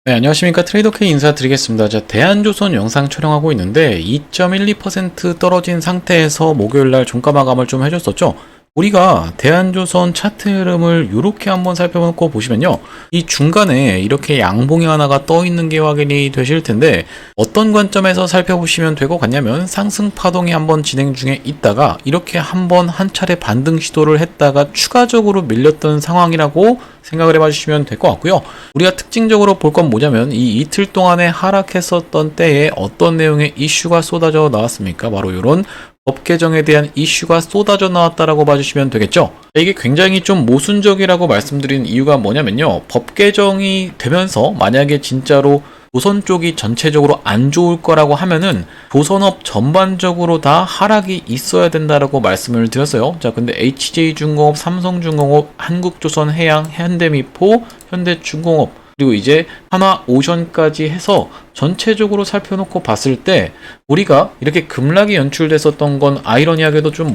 네, 안녕하십니까. 트레이더K 인사드리겠습니다. 자, 대한조선 영상 촬영하고 있는데 2.12% 떨어진 상태에서 목요일날 종가 마감을 좀 해줬었죠. 우리가 대한조선 차트 흐름을 이렇게 한번 살펴보고 보시면요, 이 중간에 이렇게 양봉이 하나가 떠 있는 게 확인이 되실 텐데, 어떤 관점에서 살펴보시면 되고 같냐면 상승 파동이 한번 진행 중에 있다가 이렇게 한번 한 차례 반등 시도를 했다가 추가적으로 밀렸던 상황이라고 생각을 해봐 주시면 될 것 같고요. 우리가 특징적으로 볼 건 뭐냐면 이 이틀 동안에 하락했었던 때에 어떤 내용의 이슈가 쏟아져 나왔습니까? 바로 이런 법 개정에 대한 이슈가 쏟아져 나왔다라고 봐주시면 되겠죠. 이게 굉장히 좀 모순적이라고 말씀드린 이유가 뭐냐면요, 법 개정이 되면서 만약에 진짜로 조선 쪽이 전체적으로 안 좋을 거라고 하면은 조선업 전반적으로 다 하락이 있어야 된다라고 말씀을 드렸어요. 자, 근데 HJ중공업, 삼성중공업, 한국조선해양, 현대미포, 현대중공업, 그리고 이제 하나오션까지 해서 전체적으로 살펴놓고 봤을 때 우리가 이렇게 급락이 연출됐었던 건 아이러니하게도 좀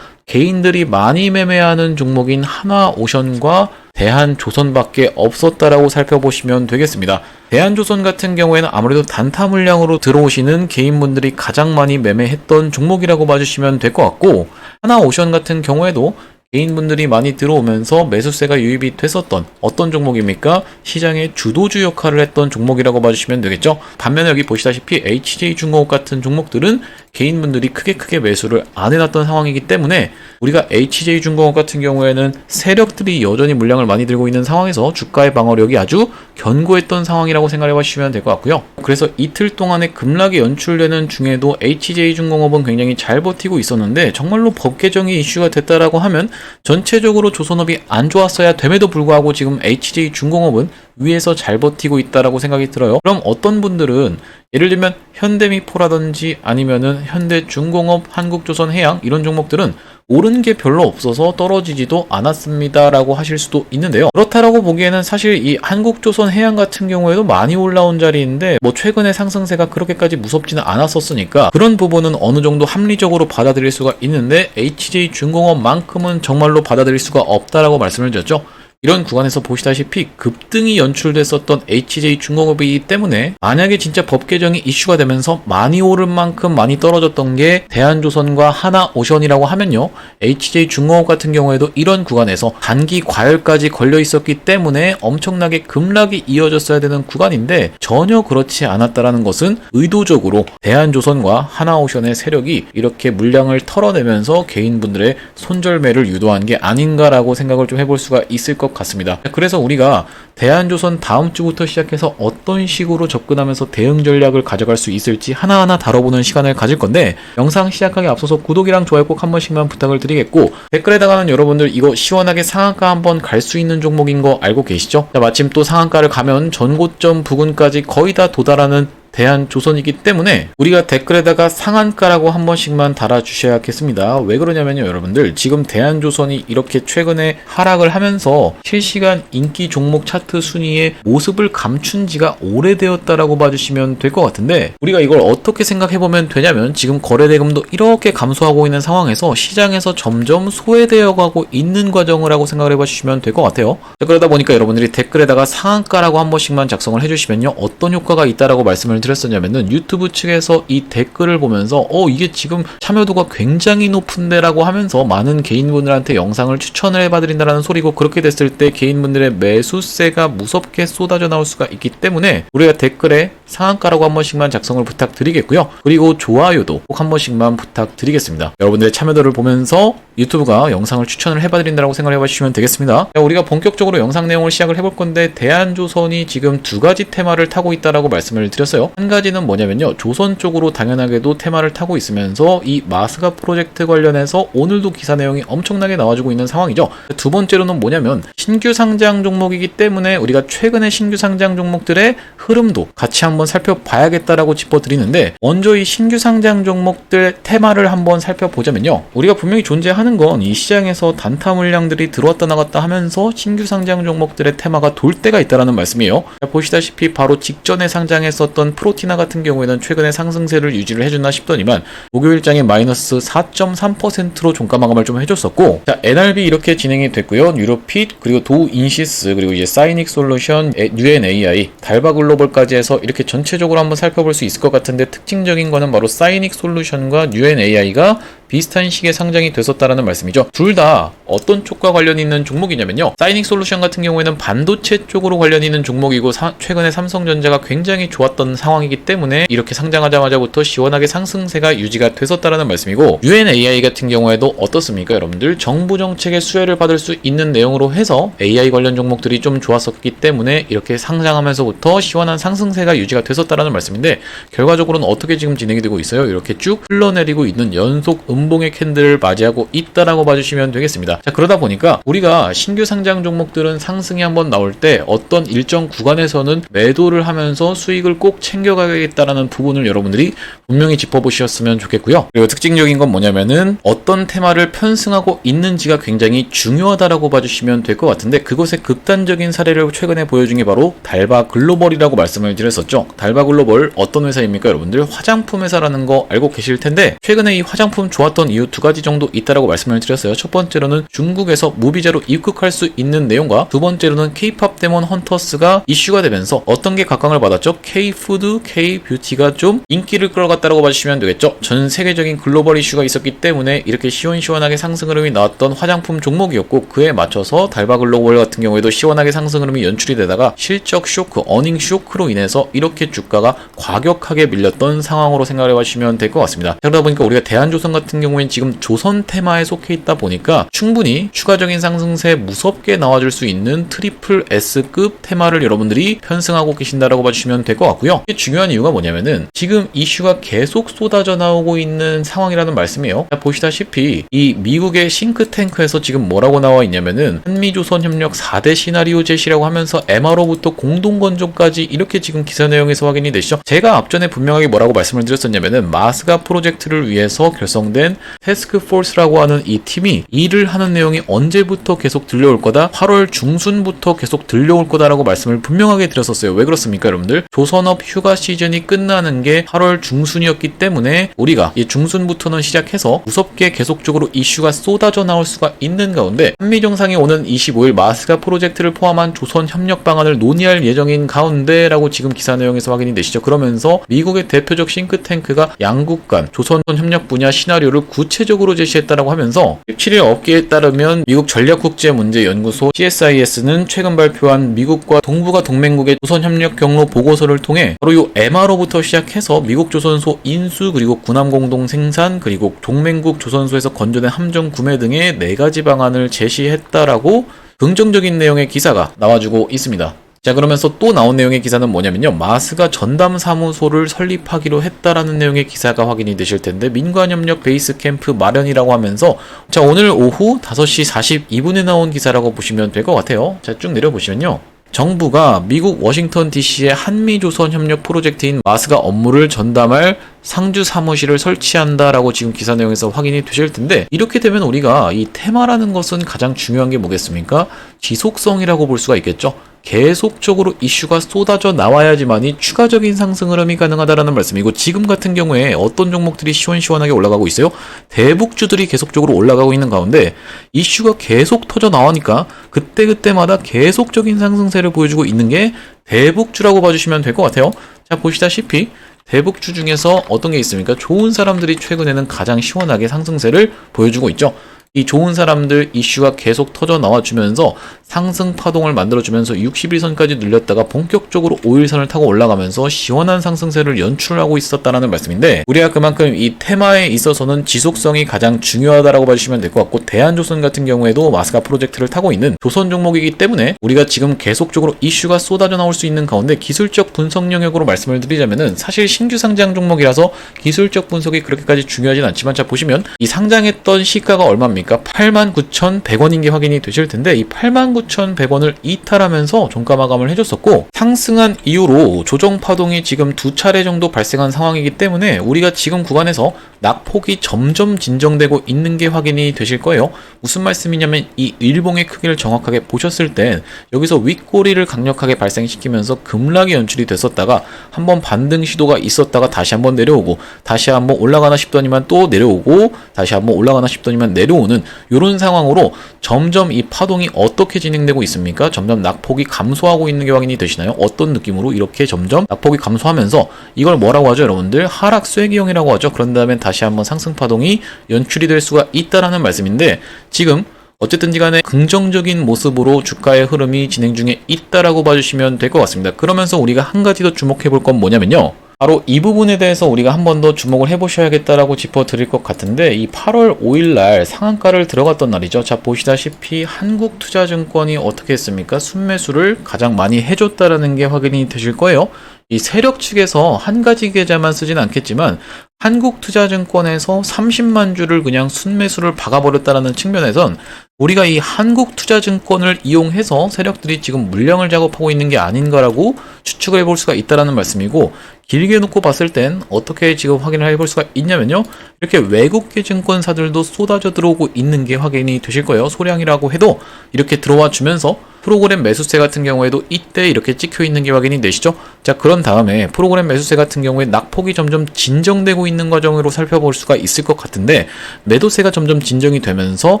개인들이 많이 매매하는 종목인 하나오션과 대한조선밖에 없었다라고 살펴보시면 되겠습니다. 대한조선 같은 경우에는 아무래도 단타 물량으로 들어오시는 개인분들이 가장 많이 매매했던 종목이라고 봐주시면 될 것 같고, 하나오션 같은 경우에도 개인분들이 많이 들어오면서 매수세가 유입이 됐었던 어떤 종목입니까? 시장의 주도주 역할을 했던 종목이라고 봐주시면 되겠죠. 반면에 여기 보시다시피 HJ중공업 같은 종목들은 개인분들이 크게 매수를 안 해놨던 상황이기 때문에 우리가 HJ중공업 같은 경우에는 세력들이 여전히 물량을 많이 들고 있는 상황에서 주가의 방어력이 아주 견고했던 상황이라고 생각해 보시면 될 것 같고요. 그래서 이틀 동안의 급락이 연출되는 중에도 HJ중공업은 굉장히 잘 버티고 있었는데, 정말로 법 개정이 이슈가 됐다라고 하면 전체적으로 조선업이 안 좋았어야 됨에도 불구하고 지금 HJ중공업은 위에서 잘 버티고 있다라고 생각이 들어요. 그럼 어떤 분들은 예를 들면 현대미포라든지 아니면은 현대중공업, 한국조선해양 이런 종목들은 오른 게 별로 없어서 떨어지지도 않았습니다라고 하실 수도 있는데요. 그렇다라고 보기에는 사실 이 한국조선해양 같은 경우에도 많이 올라온 자리인데 최근에 상승세가 그렇게까지 무섭지는 않았었으니까 그런 부분은 어느 정도 합리적으로 받아들일 수가 있는데, HJ중공업만큼은 정말로 받아들일 수가 없다라고 말씀을 드렸죠. 이런 구간에서 보시다시피 급등이 연출됐었던 HJ중공업이기 때문에 만약에 진짜 법 개정이 이슈가 되면서 많이 오른 만큼 많이 떨어졌던 게 대한조선과 하나오션이라고 하면요, HJ중공업 같은 경우에도 이런 구간에서 단기 과열까지 걸려 있었기 때문에 엄청나게 급락이 이어졌어야 되는 구간인데 전혀 그렇지 않았다라는 것은 의도적으로 대한조선과 하나오션의 세력이 이렇게 물량을 털어내면서 개인분들의 손절매를 유도한 게 아닌가라고 생각을 좀 해볼 수가 있을 것 같습니다. 그래서 우리가 대한조선 다음 주부터 시작해서 어떤 식으로 접근하면서 대응 전략을 가져갈 수 있을지 하나하나 다뤄보는 시간을 가질 건데, 영상 시작하기 앞서서 구독이랑 좋아요 꼭 한 번씩만 부탁을 드리겠고, 댓글에다가는 여러분들 이거 시원하게 상한가 한번 갈 수 있는 종목인 거 알고 계시죠? 자, 마침 또 상한가를 가면 전고점 부근까지 거의 다 도달하는 대한조선이기 때문에 우리가 댓글에다가 상한가라고 한 번씩만 달아주셔야겠습니다. 왜 그러냐면요, 여러분들 지금 대한조선이 이렇게 최근에 하락을 하면서 실시간 인기 종목 차트 순위의 모습을 감춘 지가 오래되었다라고 봐주시면 될 것 같은데, 우리가 이걸 어떻게 생각해보면 되냐면 지금 거래대금도 이렇게 감소하고 있는 상황에서 시장에서 점점 소외되어 가고 있는 과정이라고 생각을 해봐주시면 될 것 같아요. 자, 그러다 보니까 여러분들이 댓글에다가 상한가라고 한 번씩만 작성을 해주시면요, 어떤 효과가 있다라고 말씀을 드렸었냐면은 유튜브 측에서 이 댓글을 보면서 이게 지금 참여도가 굉장히 높은데 라고 하면서 많은 개인분들한테 영상을 추천을 해봐드린다라는 소리고, 그렇게 됐을 때 개인분들의 매수세가 무섭게 쏟아져 나올 수가 있기 때문에 우리가 댓글에 상한가라고 한 번씩만 작성을 부탁드리겠고요. 그리고 좋아요도 꼭 한 번씩만 부탁드리겠습니다. 여러분들의 참여도를 보면서 유튜브가 영상을 추천을 해봐드린다라고 생각을 해봐주시면 되겠습니다. 자, 우리가 본격적으로 영상 내용을 시작을 해볼 건데, 대한조선이 지금 두 가지 테마를 타고 있다라고 말씀을 드렸어요. 한 가지는 뭐냐면요, 조선 쪽으로 당연하게도 테마를 타고 있으면서 이 마스가 프로젝트 관련해서 오늘도 기사 내용이 엄청나게 나와주고 있는 상황이죠. 두 번째로는 뭐냐면 신규 상장 종목이기 때문에 우리가 최근에 신규 상장 종목들의 흐름도 같이 한번 살펴봐야겠다라고 짚어드리는데, 먼저 이 신규 상장 종목들 테마를 한번 살펴보자면요, 우리가 분명히 존재하는 건 이 시장에서 단타 물량들이 들어왔다 나갔다 하면서 신규 상장 종목들의 테마가 돌 때가 있다라는 말씀이에요. 자, 보시다시피 바로 직전에 상장했었던 프로티나 같은 경우에는 최근에 상승세를 유지를 해주나 싶더니만 목요일장에 마이너스 4.3%로 종가 마감을 좀 해줬었고, 자, NRB 이렇게 진행이 됐고요. 유로핏, 그리고 도인시스, 그리고 이제 사이닉 솔루션, UNAI, 달바 글로벌까지 해서 이렇게 전체적으로 한번 살펴볼 수 있을 것 같은데, 특징적인 거는 바로 사이닉 솔루션과 UNAI가 비슷한 시기에 상장이 됐었다라는 말씀이죠. 둘 다 어떤 쪽과 관련 있는 종목이냐면요, 사이닉 솔루션 같은 경우에는 반도체 쪽으로 관련 있는 종목이고, 최근에 삼성전자가 굉장히 좋았던 상황이기 때문에 이렇게 상장하자마자부터 시원하게 상승세가 유지가 됐었다라는 말씀이고, UNAI 같은 경우에도 어떻습니까 여러분들? 정부 정책의 수혜를 받을 수 있는 내용으로 해서 AI 관련 종목들이 좀 좋았었기 때문에 이렇게 상장하면서부터 시원한 상승세가 유지가 됐었다라는 말씀인데, 결과적으로는 어떻게 지금 진행이 되고 있어요? 이렇게 쭉 흘러내리고 있는 연속 음봉의 캔들을 맞이하고 있다라고 봐주시면 되겠습니다. 자, 그러다 보니까 우리가 신규 상장 종목들은 상승이 한번 나올 때 어떤 일정 구간에서는 매도를 하면서 수익을 꼭 챙겨가겠다라는 부분을 여러분들이 분명히 짚어보셨으면 좋겠고요. 그리고 특징적인 건 뭐냐면은 어떤 테마를 편승하고 있는지가 굉장히 중요하다라고 봐주시면 될 것 같은데, 그것의 극단적인 사례를 최근에 보여준 게 바로 달바 글로벌이라고 말씀을 드렸었죠. 달바 글로벌 어떤 회사입니까 여러분들? 화장품 회사라는 거 알고 계실 텐데, 최근에 이 화장품 좋았던 이유 두 가지 정도 있다라고 말씀을 드렸어요. 첫 번째로는 중국에서 무비자로 입국할 수 있는 내용과, 두 번째로는 K-팝 데몬 헌터스가 이슈가 되면서 어떤 게 각광을 받았죠? K-푸드, K-뷰티가 좀 인기를 끌어갔다라고 봐주시면 되겠죠. 전 세계적인 글로벌 이슈가 있었기 때문에 이렇게 시원시원하게 상승 흐름이 나왔던 화장품 종목이었고, 그에 맞춰서 달바 글로벌 같은 경우에도 시원하게 상승 흐름이 연출이 되다가 실적 쇼크, 어닝 쇼크로 인해서 이렇게 주가가 과격하게 밀렸던 상황으로 생각을 해주시면 될 것 같습니다. 그러다 보니까 우리가 대한조선 같은 경우에는 지금 조선 테마에 속해 있다 보니까 충분히 추가적인 상승세 무섭게 나와줄 수 있는 트리플 S급 테마를 여러분들이 편승하고 계신다라고 봐주시면 될 것 같고요. 이게 중요한 이유가 뭐냐면은 지금 이슈가 계속 쏟아져 나오고 있는 상황이라는 말씀이에요. 자, 보시다시피 이 미국의 싱크탱크에서 지금 뭐라고 나와 있냐면은 한미조선협력 4대 시나리오 제시라고 하면서 MRO부터 공동건조까지 이렇게 지금 기사 내용에서 확인이 되시죠. 제가 앞전에 분명하게 뭐라고 말씀을 드렸었냐면은 마스가 프로젝트를 위해서 결성된 태스크포스라고 하는 이 팀이 일을 하는 내용이 언제부터 계속 들려올 거다? 8월 중순부터 계속 들려올 거다라고 말씀을 분명하게 드렸었어요. 왜 그렇습니까 여러분들? 조선업 휴가 시즌이 끝나는 게 8월 중순이었기 때문에 우리가 이 중순부터는 시작해서 무섭게 계속적으로 이슈가 쏟아져 나올 수가 있는 가운데, 한미정상이 오는 25일 마스가 프로젝트를 포함한 조선 협력 방안을 논의할 예정인 가운데라고 지금 기사 내용에서 확인이 되시죠. 그러면서 미국의 대표적 싱크탱크가 양국 간 조선 협력 분야 시나리오를 구체적으로 제시했다라고 하면서 17일 업계에 따르면 미국 전략국제문제연구소 CSIS는 최근 발표한 미국과 동북아 동맹국의 조선 협력 경로 보고서를 통해 바로 이 MRO부터 시작해서 미국 조선소 인수, 그리고 군함 공동 생산, 그리고 동맹국 조선소에서 건조된 함정 구매 등의 4가지 방안을 제시했다라고 긍정적인 내용의 기사가 나와주고 있습니다. 자, 그러면서 또 나온 내용의 기사는 뭐냐면요, 마스가 전담 사무소를 설립하기로 했다라는 내용의 기사가 확인이 되실 텐데, 민관협력 베이스 캠프 마련이라고 하면서, 자, 오늘 오후 5시 42분에 나온 기사라고 보시면 될 것 같아요. 자, 쭉 내려보시면요, 정부가 미국 워싱턴 DC의 한미조선 협력 프로젝트인 마스가 업무를 전담할 상주 사무실을 설치한다라고 지금 기사 내용에서 확인이 되실 텐데, 이렇게 되면 우리가 이 테마라는 것은 가장 중요한 게 뭐겠습니까? 지속성이라고 볼 수가 있겠죠. 계속적으로 이슈가 쏟아져 나와야지만이 추가적인 상승 흐름이 가능하다라는 말씀이고, 지금 같은 경우에 어떤 종목들이 시원시원하게 올라가고 있어요? 대북주들이 계속적으로 올라가고 있는 가운데 이슈가 계속 터져 나오니까 그때그때마다 계속적인 상승세를 보여주고 있는 게 대북주라고 봐주시면 될 것 같아요. 자, 보시다시피 대북주 중에서 어떤 게 있습니까? 좋은 사람들이 최근에는 가장 시원하게 상승세를 보여주고 있죠. 이 좋은 사람들 이슈가 계속 터져 나와주면서 상승 파동을 만들어주면서 61선까지 늘렸다가 본격적으로 5일선을 타고 올라가면서 시원한 상승세를 연출하고 있었다는 말씀인데, 우리가 그만큼 이 테마에 있어서는 지속성이 가장 중요하다고 봐주시면 될 것 같고, 대한조선 같은 경우에도 마스가 프로젝트를 타고 있는 조선 종목이기 때문에 우리가 지금 계속적으로 이슈가 쏟아져 나올 수 있는 가운데 기술적 분석 영역으로 말씀을 드리자면은, 사실 신규 상장 종목이라서 기술적 분석이 그렇게까지 중요하진 않지만, 자, 보시면 이 상장했던 시가가 얼마입니까? 있습니까? 89,100원인 게 확인이 되실 텐데 이 89,100원을 이탈하면서 종가 마감을 해줬었고 상승한 이후로 조정 파동이 지금 2차례 정도 발생한 상황이기 때문에 우리가 지금 구간에서 낙폭이 점점 진정되고 있는 게 확인이 되실 거예요. 무슨 말씀이냐면 이 일봉의 크기를 정확하게 보셨을 땐 여기서 윗꼬리를 강력하게 발생시키면서 급락이 연출이 됐었다가 한번 반등 시도가 있었다가 다시 한번 내려오고 다시 한번 올라가나 싶더니만 또 내려오고 다시 한번 올라가나 싶더니만 내려오는 이런 상황으로 점점 이 파동이 어떻게 진행되고 있습니까? 점점 낙폭이 감소하고 있는 게 확인이 되시나요? 어떤 느낌으로 이렇게 점점 낙폭이 감소하면서 이걸 뭐라고 하죠, 여러분들? 하락 쐐기형이라고 하죠. 그런 다음에 다시 한번 상승 파동이 연출이 될 수가 있다라는 말씀인데 지금 어쨌든지 간에 긍정적인 모습으로 주가의 흐름이 진행 중에 있다라고 봐주시면 될 것 같습니다. 그러면서 우리가 한 가지 더 주목해 볼 건 뭐냐면요. 바로 이 부분에 대해서 우리가 한 번 더 주목을 해보셔야겠다라고 짚어드릴 것 같은데 이 8월 5일 날 상한가를 들어갔던 날이죠. 자, 보시다시피 한국투자증권이 어떻게 했습니까? 순매수를 가장 많이 해줬다라는 게 확인이 되실 거예요. 이 세력 측에서 한 가지 계좌만 쓰진 않겠지만 한국투자증권에서 30만 주를 그냥 순매수를 박아버렸다는 측면에선 우리가 이 한국투자증권을 이용해서 세력들이 지금 물량을 작업하고 있는 게 아닌가라고 추측을 해볼 수가 있다는 말씀이고 길게 놓고 봤을 땐 어떻게 지금 확인을 해볼 수가 있냐면요. 이렇게 외국계 증권사들도 쏟아져 들어오고 있는 게 확인이 되실 거예요. 소량이라고 해도 이렇게 들어와 주면서 프로그램 매수세 같은 경우에도 이때 이렇게 찍혀 있는 게 확인이 되시죠? 자, 그런 다음에 프로그램 매수세 같은 경우에 낙폭이 점점 진정되고 있는 과정으로 살펴볼 수가 있을 것 같은데 매도세가 점점 진정이 되면서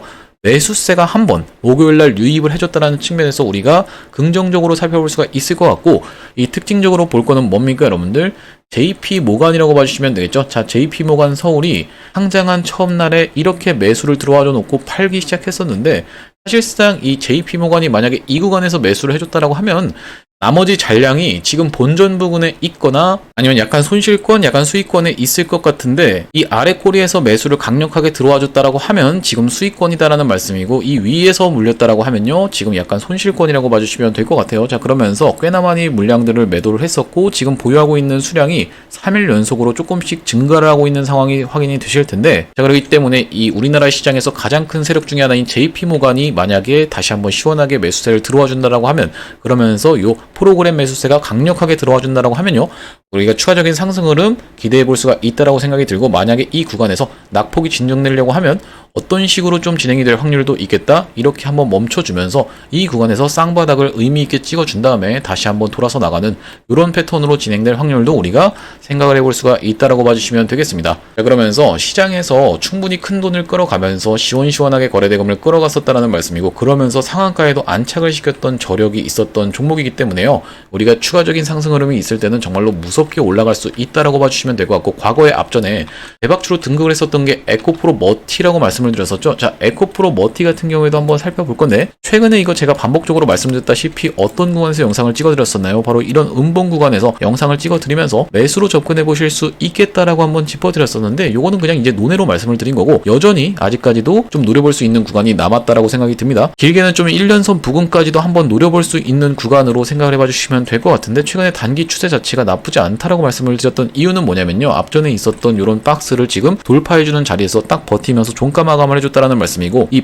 매수세가 한번 목요일날 유입을 해줬다는 측면에서 우리가 긍정적으로 살펴볼 수가 있을 것 같고 이 특징적으로 볼 거는 뭡니까 여러분들? JP모간이라고 봐주시면 되겠죠. 자, JP모간 서울이 상장한 처음 날에 이렇게 매수를 들어와 놓고 팔기 시작했었는데 사실상 이 JP모간이 만약에 이 구간에서 매수를 해줬다라고 하면 나머지 잔량이 지금 본전 부근에 있거나 아니면 약간 손실권, 약간 수익권에 있을 것 같은데 이 아래 꼬리에서 매수를 강력하게 들어와 줬다라고 하면 지금 수익권이다라는 말씀이고 이 위에서 물렸다라고 하면요 지금 약간 손실권이라고 봐주시면 될 것 같아요. 자, 그러면서 꽤나 많이 물량들을 매도를 했었고 지금 보유하고 있는 수량이 3일 연속으로 조금씩 증가를 하고 있는 상황이 확인이 되실 텐데 자, 그렇기 때문에 이 우리나라 시장에서 가장 큰 세력 중에 하나인 JP모간이 만약에 다시 한번 시원하게 매수세를 들어와 준다라고 하면 그러면서 요 프로그램 매수세가 강력하게 들어와 준다라고 하면요 우리가 추가적인 상승 흐름 기대해 볼 수가 있다라고 생각이 들고 만약에 이 구간에서 낙폭이 진정되려고 하면 어떤 식으로 좀 진행이 될 확률도 있겠다 이렇게 한번 멈춰주면서 이 구간에서 쌍바닥을 의미 있게 찍어준 다음에 다시 한번 돌아서 나가는 이런 패턴으로 진행될 확률도 우리가 생각을 해볼 수가 있다라고 봐주시면 되겠습니다. 자, 그러면서 시장에서 충분히 큰 돈을 끌어가면서 시원시원하게 거래대금을 끌어갔었다는 말씀이고 그러면서 상한가에도 안착을 시켰던 저력이 있었던 종목이기 때문에요 우리가 추가적인 상승 흐름이 있을 때는 정말로 무섭게 올라갈 수 있다라고 봐주시면 될 것 같고 과거에 앞전에 대박주로 등극을 했었던 게 에코프로 머티라고 말씀을 드렸었죠. 자, 에코프로 머티 같은 경우에도 한번 살펴볼 건데 최근에 이거 제가 반복적으로 말씀드렸다시피 어떤 구간에서 영상을 찍어드렸었나요? 바로 이런 음봉 구간에서 영상을 찍어드리면서 매수로 접근해 보실 수 있겠다라고 한번 짚어드렸었는데 요거는 그냥 이제 논외로 말씀을 드린 거고 여전히 아직까지도 좀 노려볼 수 있는 구간이 남았다라고 생각이 듭니다. 길게는 좀 1년선 부근까지도 한번 노려볼 수 있는 구간으로 생각을 해봐 주시면 될 것 같은데 최근에 단기 추세 자체가 나쁘지 않다라고 말씀을 드렸던 이유는 뭐냐면요 앞전에 있었던 이런 박스를 지금 돌파해주는 자리에서 딱 버티면서 종가 마감을 해줬다라는 말씀이고 이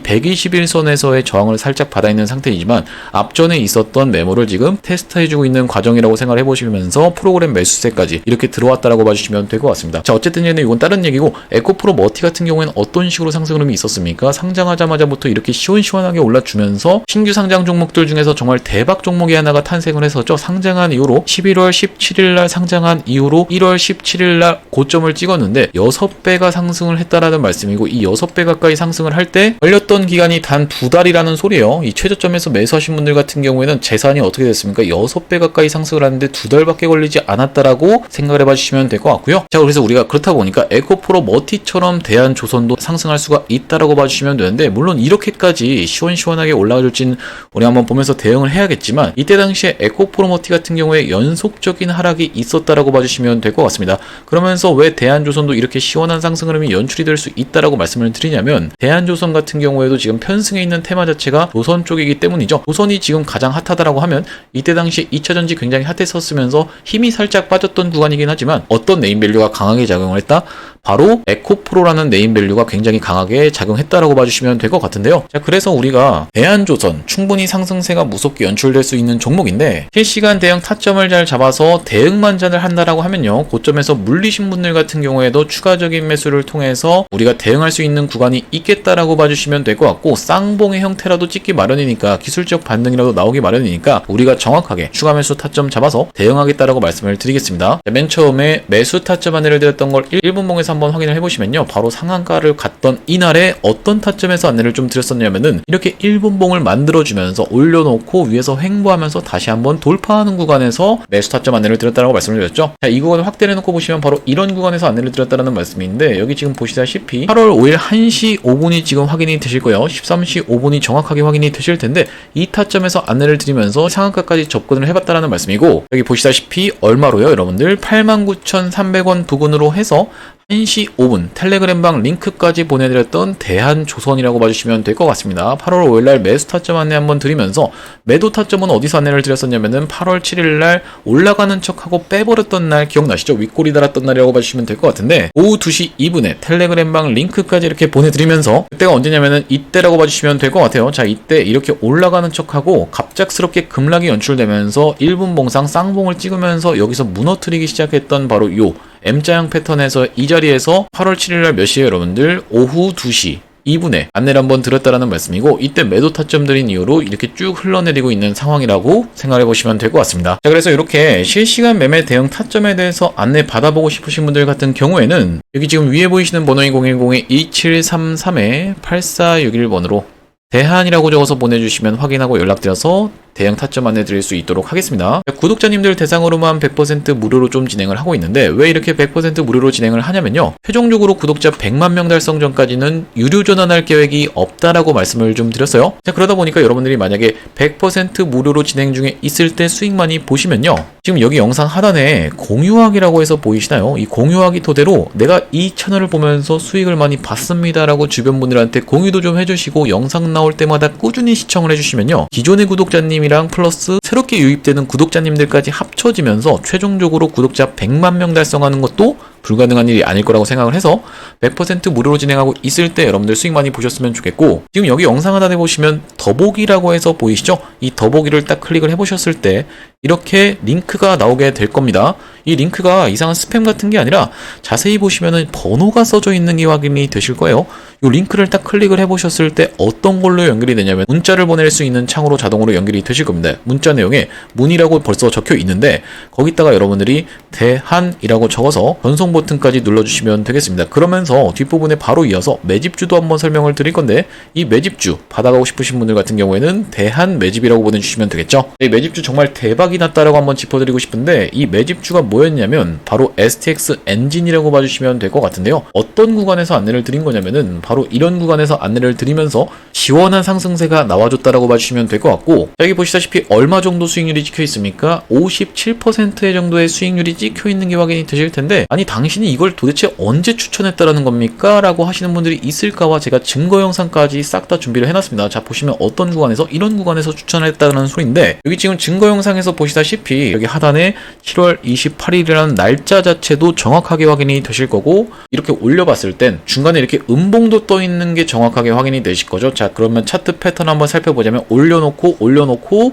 121선에서의 저항을 살짝 받아 있는 상태이지만 앞전에 있었던 매물을 지금 테스트해주고 있는 과정이라고 생각을 해보시면서 프로그램 매수세까지 이렇게 들어왔다라고 봐주시면 될 것 같습니다. 자, 어쨌든 이건 다른 얘기고 에코프로 머티 같은 경우에는 어떤 식으로 상승 흐름이 있었습니까? 상장하자마자부터 이렇게 시원시원하게 올라주면서 신규 상장 종목들 중에서 정말 대박 종목이 하나가 탄생을 했었죠. 상장한 이후로 11월 17일날 상장한 이후로 1월 17일날 고점을 찍었는데 6배가 상승을 했다라는 말씀이고 이 6배 가까이 상승을 할 때 걸렸던 기간이 단 2달이라는 소리예요. 이 최저점에서 매수하신 분들 같은 경우에는 재산이 어떻게 됐습니까? 6배 가까이 상승을 하는데 2달밖에 걸리지 않았다라고 생각을 해봐 주시면 될 것 같고요. 자, 그래서 우리가 그렇다 보니까 에코프로 머티처럼 대한조선도 상승할 수가 있다라고 봐주시면 되는데 물론 이렇게까지 시원시원하게 올라갈지는 우리 한번 보면서 대응을 해야겠지만 이때 당시에 에코프로 머티 같은 경우에 연속적인 하락이 있었다라고 봐주시면 될 것 같습니다. 그러면서 왜 대한조선도 이렇게 시원한 상승 흐름이 연출이 될 수 있다라고 말씀을 드리냐면 왜냐면 대한조선 같은 경우에도 지금 편승해 있는 테마 자체가 조선 쪽이기 때문이죠. 조선이 지금 가장 핫하다라고 하면 이때 당시 2차전지 굉장히 핫했었으면서 힘이 살짝 빠졌던 구간이긴 하지만 어떤 네임밸류가 강하게 작용을 했다? 바로 에코프로라는 네임밸류가 굉장히 강하게 작용했다라고 봐주시면 될 것 같은데요. 자, 그래서 우리가 대한조선 충분히 상승세가 무섭게 연출될 수 있는 종목인데 실시간 대응 타점을 잘 잡아서 대응 만전을 한다라고 하면요, 고점에서 물리신 분들 같은 경우에도 추가적인 매수를 통해서 우리가 대응할 수 있는 구간이 있겠다라고 봐주시면 될 것 같고, 쌍봉의 형태라도 찍기 마련이니까, 기술적 반등이라도 나오기 마련이니까 우리가 정확하게 추가 매수 타점 잡아서 대응하겠다라고 말씀을 드리겠습니다. 자, 맨 처음에 매수 타점 안내를 드렸던 걸 1분봉에서 한번 확인을 해보시면요, 바로 상한가를 갔던 이날에 어떤 타점에서 안내를 좀 드렸었냐면은 이렇게 1분봉을 만들어주면서 올려놓고 위에서 횡보하면서 다시 한번 돌파하는 구간에서 매수 타점 안내를 드렸다라고 말씀을 드렸죠. 자, 이 구간을 확대를 해놓고 보시면 바로 이런 구간에서 안내를 드렸다라는 말씀인데, 여기 지금 보시다시피 8월 5일 1시 5분이 지금 확인이 되실 거예요. 13시 5분이 정확하게 확인이 되실 텐데, 이 타점에서 안내를 드리면서 상한가까지 접근을 해봤다라는 말씀이고, 여기 보시다시피 얼마로요 여러분들? 89,300원 부근으로 해서 1시 5분 텔레그램방 링크까지 보내드렸던 대한조선이라고 봐주시면 될 것 같습니다. 8월 5일날 매수 타점 안내 한번 드리면서, 매도 타점은 어디서 안내를 드렸었냐면은 8월 7일날 올라가는 척하고 빼버렸던 날 기억나시죠? 윗골이 달았던 날이라고 봐주시면 될 것 같은데, 오후 2시 2분에 텔레그램방 링크까지 이렇게 보내드리면서, 그때가 언제냐면은 이때라고 봐주시면 될 것 같아요. 자, 이때 이렇게 올라가는 척하고 갑작스럽게 급락이 연출되면서 1분 봉상 쌍봉을 찍으면서 여기서 무너뜨리기 시작했던 바로 요 M자형 패턴에서 이 자리에서 8월 7일날 몇 시에 여러분들? 오후 2시 2분에 안내를 한번 드렸다라는 말씀이고, 이때 매도 타점들인 이후로 이렇게 쭉 흘러내리고 있는 상황이라고 생각해 보시면 될 것 같습니다. 자, 그래서 이렇게 실시간 매매 대응 타점에 대해서 안내 받아보고 싶으신 분들 같은 경우에는 여기 지금 위에 보이시는 번호인 010-2733-8461번으로 대한이라고 적어서 보내주시면 확인하고 연락드려서 대응 타점 안내 드릴 수 있도록 하겠습니다. 구독자님들 대상으로만 100% 무료로 좀 진행을 하고 있는데, 왜 이렇게 100% 무료로 진행을 하냐면요, 최종적으로 구독자 100만 명 달성 전까지는 유료 전환할 계획이 없다라고 말씀을 좀 드렸어요. 자, 그러다 보니까 여러분들이 만약에 100% 무료로 진행 중에 있을 때 수익 많이 보시면요, 지금 여기 영상 하단에 공유하기라고 해서 보이시나요? 이 공유하기 토대로 내가 이 채널을 보면서 수익을 많이 봤습니다 라고 주변 분들한테 공유도 좀 해주시고, 영상 나올 때마다 꾸준히 시청을 해주시면요, 기존의 구독자님이랑 플러스 새롭게 유입되는 구독자님들까지 합쳐지면서 최종적으로 구독자 100만 명 달성하는 것도 불가능한 일이 아닐 거라고 생각을 해서 100% 무료로 진행하고 있을 때 여러분들 수익 많이 보셨으면 좋겠고, 지금 여기 영상 하단에 보시면 더보기라고 해서 보이시죠? 이 더보기를 딱 클릭을 해보셨을 때 이렇게 링크가 나오게 될 겁니다. 이 링크가 이상한 스팸 같은 게 아니라 자세히 보시면은 번호가 써져 있는 게 확인이 되실 거예요. 이 링크를 딱 클릭을 해보셨을 때 어떤 걸로 연결이 되냐면, 문자를 보낼 수 있는 창으로 자동으로 연결이 되실 겁니다. 문자 내용에 문이라고 벌써 적혀 있는데, 거기다가 여러분들이 대한이라고 적어서 전송 버튼까지 눌러주시면 되겠습니다. 그러면서 뒷부분에 바로 이어서 매집주도 한번 설명을 드릴 건데, 이 매집주 받아가고 싶으신 분들 같은 경우에는 대한 매집이라고 보내주시면 되겠죠. 이 매집주 정말 대박이 났다라고 한번 짚어드리고 싶은데, 이 매집주가 뭐였냐면 바로 STX 엔진이라고 봐주시면 될 것 같은데요. 어떤 구간에서 안내를 드린 거냐면은 바로 이런 구간에서 안내를 드리면서 시원한 상승세가 나와줬다라고 봐주시면 될 것 같고, 여기 보시다시피 얼마 정도 수익률이 찍혀 있습니까? 57%의 정도의 수익률이 찍혀 있는 게 확인이 되실 텐데, 아니 당신이 이걸 도대체 언제 추천했다라는 겁니까? 라고 하시는 분들이 있을까봐 제가 증거 영상까지 싹 다 준비를 해놨습니다. 자, 보시면 어떤 구간에서, 이런 구간에서 추천했다는 소리인데, 여기 지금 증거 영상에서 보시다시피 여기 하단에 7월 28일이라는 날짜 자체도 정확하게 확인이 되실 거고, 이렇게 올려봤을 땐 중간에 이렇게 음봉도 떠 있는 게 정확하게 확인이 되실 거죠. 자, 그러면 차트 패턴 한번 살펴보자면, 올려놓고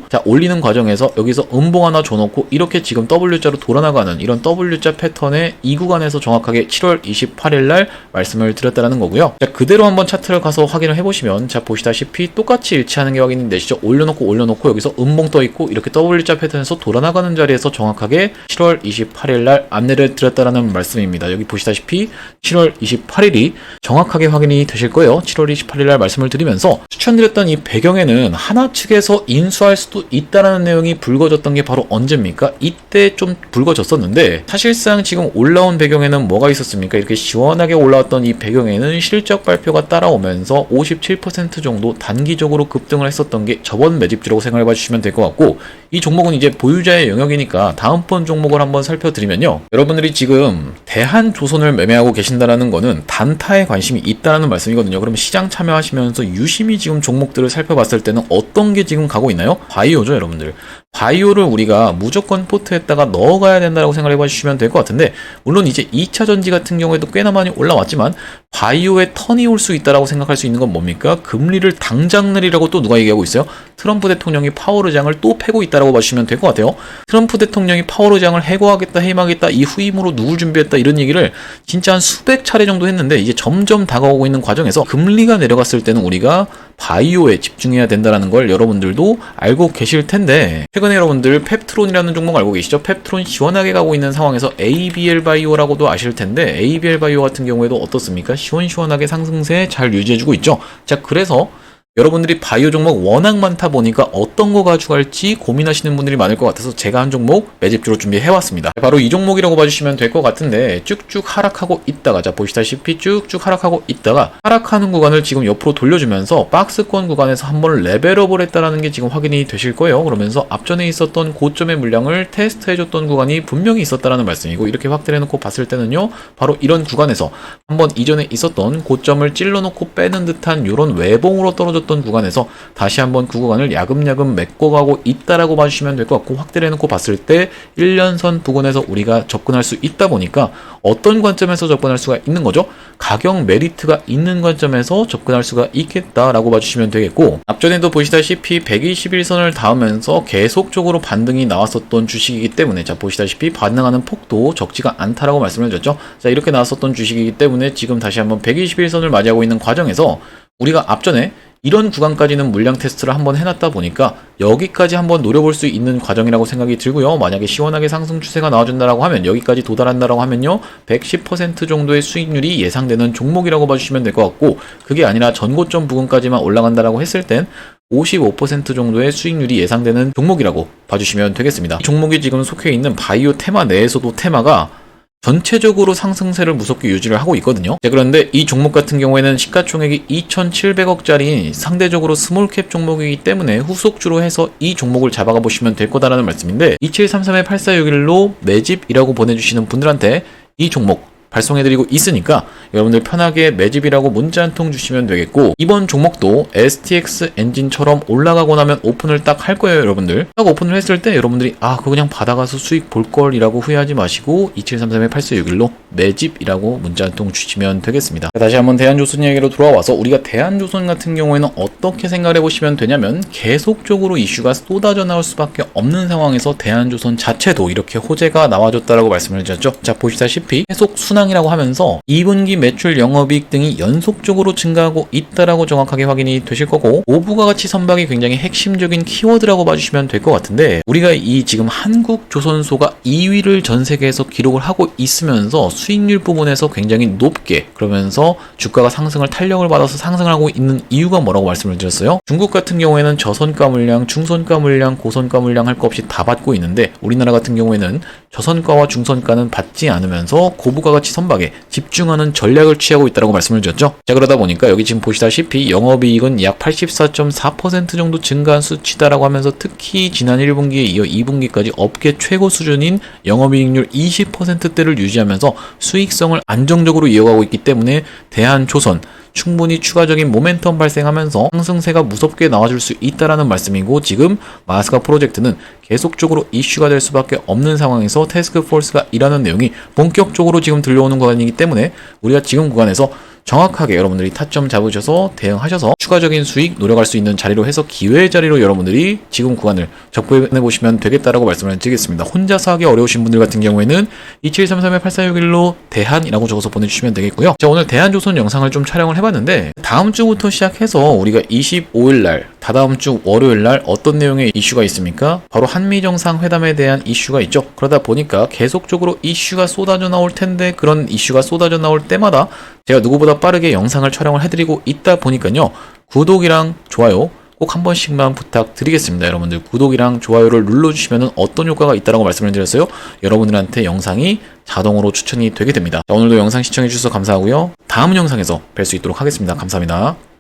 자, 올리는 과정에서 여기서 음봉 하나 줘놓고 이렇게 지금 W자로 돌아나가는 이런 W자 패턴의 이 구간에서 정확하게 7월 28일 날 말씀을 드렸다라는 거고요. 자, 그대로 한번 차트를 가서 확인을 해보시면, 자, 보시다시피 똑같이 일치하는 게 확인이 되시죠. 올려놓고 여기서 음봉 떠 있고 이렇게 W자 패턴에서 돌아나가는 자리에서 정확하게 7월 28일 날 안내를 드렸다라는 말씀입니다. 여기 보시다시피 7월 28일이 정확하게 확인이 되실 거예요. 7월 28일 날 말씀을 드리면서 추천드렸던 이 배경에는 하나 측에서 인수할 수도 있다라는 내용이 불거졌던 게 바로 언제입니까? 이때 좀 불거졌었는데, 사실상 지금 올라온 배경에는 뭐가 있었습니까? 이렇게 시원하게 올라왔던 이 배경에는 실적 발표가 따라오면서 57% 정도 단기적으로 급등을 했었던 게 저번 매집주라고 생각해 봐주시면 될 것 같고, 이 종목은 이제 보유자의 영역이니까 다음번 종목을 한번 살펴드리면요. 여러분들이 지금 대한조선을 매매하고 계신다라는 거는 단타에 관심이 있다는 말씀이거든요. 그럼 시장 참여하시면서 유심히 지금 종목들을 살펴봤을 때는 어떤 게 지금 가고 있나요? 바이오죠, 여러분들. 바이오를 우리가 무조건 포트에다가 넣어가야 된다고 생각해 봐주시면 될 것 같은데, 물론 이제 2차 전지 같은 경우에도 꽤나 많이 올라왔지만 바이오에 턴이 올 수 있다라고 생각할 수 있는 건 뭡니까? 금리를 당장 내리라고 또 누가 얘기하고 있어요? 트럼프 대통령이 파월 의장을 또 패고 있다라고 봐주시면 될 것 같아요. 트럼프 대통령이 파월 의장을 해고하겠다, 해임하겠다, 이 후임으로 누굴 준비했다, 이런 얘기를 진짜 한 수백 차례 정도 했는데, 이제 점점 다가오고 있는 과정에서 금리가 내려갔을 때는 우리가 바이오에 집중해야 된다는 걸 여러분들도 알고 계실 텐데, 최근에 여러분들 펩트론이라는 종목 알고 계시죠? 펩트론 시원하게 가고 있는 상황에서 ABL 바이오라고도 아실 텐데, ABL 바이오 같은 경우에도 어떻습니까? 시원시원하게 상승세 잘 유지해주고 있죠. 자, 그래서 여러분들이 바이오 종목 워낙 많다 보니까 어떤 거 가져갈지 고민하시는 분들이 많을 것 같아서 제가 한 종목 매집주로 준비해왔습니다. 바로 이 종목이라고 봐주시면 될 것 같은데, 쭉쭉 하락하고 있다가, 자 보시다시피 쭉쭉 하락하고 있다가 하락하는 구간을 지금 옆으로 돌려주면서 박스권 구간에서 한번 레벨업을 했다라는 게 지금 확인이 되실 거예요. 그러면서 앞전에 있었던 고점의 물량을 테스트해줬던 구간이 분명히 있었다라는 말씀이고, 이렇게 확대를 해놓고 봤을 때는요, 바로 이런 구간에서 한번 이전에 있었던 고점을 찔러놓고 빼는 듯한 이런 외봉으로 떨어졌던 구간에서 다시 한번 그 구간을 야금야금 메꿔가고 있다라고 봐주시면 될 것 같고, 확대를 해놓고 봤을 때 1년선 부근에서 우리가 접근할 수 있다 보니까 어떤 관점에서 접근할 수가 있는 거죠? 가격 메리트가 있는 관점에서 접근할 수가 있겠다라고 봐주시면 되겠고, 앞전에도 보시다시피 121선을 닿으면서 계속적으로 반등이 나왔었던 주식이기 때문에, 자 보시다시피 반등하는 폭도 적지가 않다라고 말씀을 드렸죠. 자 이렇게 나왔었던 주식이기 때문에 지금 다시 한번 121선을 맞이하고 있는 과정에서 우리가 앞전에 이런 구간까지는 물량 테스트를 한번 해놨다 보니까 여기까지 한번 노려볼 수 있는 과정이라고 생각이 들고요. 만약에 시원하게 상승 추세가 나와준다라고 하면, 여기까지 도달한다라고 하면요, 110% 정도의 수익률이 예상되는 종목이라고 봐주시면 될 것 같고, 그게 아니라 전고점 부근까지만 올라간다라고 했을 땐 55% 정도의 수익률이 예상되는 종목이라고 봐주시면 되겠습니다. 이 종목이 지금 속해 있는 바이오 테마 내에서도 테마가 전체적으로 상승세를 무섭게 유지를 하고 있거든요. 자, 그런데 이 종목 같은 경우에는 시가총액이 2,700억짜리 상대적으로 스몰캡 종목이기 때문에 후속주로 해서 이 종목을 잡아가 보시면 될 거다라는 말씀인데, 2733-8461로 매집이라고 보내주시는 분들한테 이 종목 발송해드리고 있으니까 여러분들 편하게 매집이라고 문자 한 통 주시면 되겠고, 이번 종목도 STX 엔진처럼 올라가고 나면 오픈을 딱 할 거예요. 여러분들 딱 오픈을 했을 때 여러분들이 그거 그냥 받아가서 수익 볼걸 이라고 후회하지 마시고 2733-8461로 매집이라고 문자 한 통 주시면 되겠습니다. 다시 한번 대한조선 얘기로 돌아와서, 우리가 대한조선 같은 경우에는 어떻게 생각해 보시면 되냐면, 계속적으로 이슈가 쏟아져 나올 수밖에 없는 상황에서 대한조선 자체도 이렇게 호재가 나와줬다라고 말씀을 드렸죠. 자 보시다시피 계속 순항이라고 하면서 2분기 매출, 영업이익 등이 연속적으로 증가하고 있다라고 정확하게 확인이 되실 거고, 오부가 가치 선박이 굉장히 핵심적인 키워드라고 봐주시면 될 것 같은데, 우리가 이 지금 한국조선소가 2위를 전 세계에서 기록을 하고 있으면서 수익률 부분에서 굉장히 높게, 그러면서 주가가 상승을 탄력을 받아서 상승을 하고 있는 이유가 뭐라고 말씀을 드렸어요? 중국 같은 경우에는 저선가 물량, 중선가 물량, 고선가 물량 할 거 없이 다 받고 있는데, 우리나라 같은 경우에는 저선가와 중선가는 받지 않으면서 고부가 가치 선박에 집중하는 전략을 취하고 있다고 말씀을 드렸죠. 자 그러다 보니까 여기 지금 보시다시피 영업이익은 약 84.4% 정도 증가한 수치다라고 하면서, 특히 지난 1분기에 이어 2분기까지 업계 최고 수준인 영업이익률 20%대를 유지하면서 수익성을 안정적으로 이어가고 있기 때문에 대한조선 충분히 추가적인 모멘텀 발생하면서 상승세가 무섭게 나와줄 수 있다라는 말씀이고, 지금 마스카 프로젝트는 계속적으로 이슈가 될 수밖에 없는 상황에서 태스크포스가 일하는 내용이 본격적으로 지금 들려오는 구간이기 때문에, 우리가 지금 구간에서 정확하게 여러분들이 타점 잡으셔서 대응하셔서 추가적인 수익 노려갈 수 있는 자리로 해서 기회의 자리로 여러분들이 지금 구간을 접근해 보시면 되겠다라고 말씀을 드리겠습니다. 혼자서 하기 어려우신 분들 같은 경우에는 2733-8461로 대한이라고 적어서 보내주시면 되겠고요. 자 오늘 대한조선 영상을 좀 촬영을 해봤는데, 다음 주부터 시작해서 우리가 25일날 다다음 주 월요일날 어떤 내용의 이슈가 있습니까? 바로 한미정상회담에 대한 이슈가 있죠. 그러다 보니까 계속적으로 이슈가 쏟아져 나올 텐데, 그런 이슈가 쏟아져 나올 때마다 제가 누구보다 빠르게 영상을 촬영을 해드리고 있다 보니까요, 구독이랑 좋아요 꼭 한 번씩만 부탁드리겠습니다. 여러분들 구독이랑 좋아요를 눌러주시면 어떤 효과가 있다고 말씀을 드렸어요? 여러분들한테 영상이 자동으로 추천이 되게 됩니다. 자, 오늘도 영상 시청해주셔서 감사하고요. 다음 영상에서 뵐 수 있도록 하겠습니다. 감사합니다.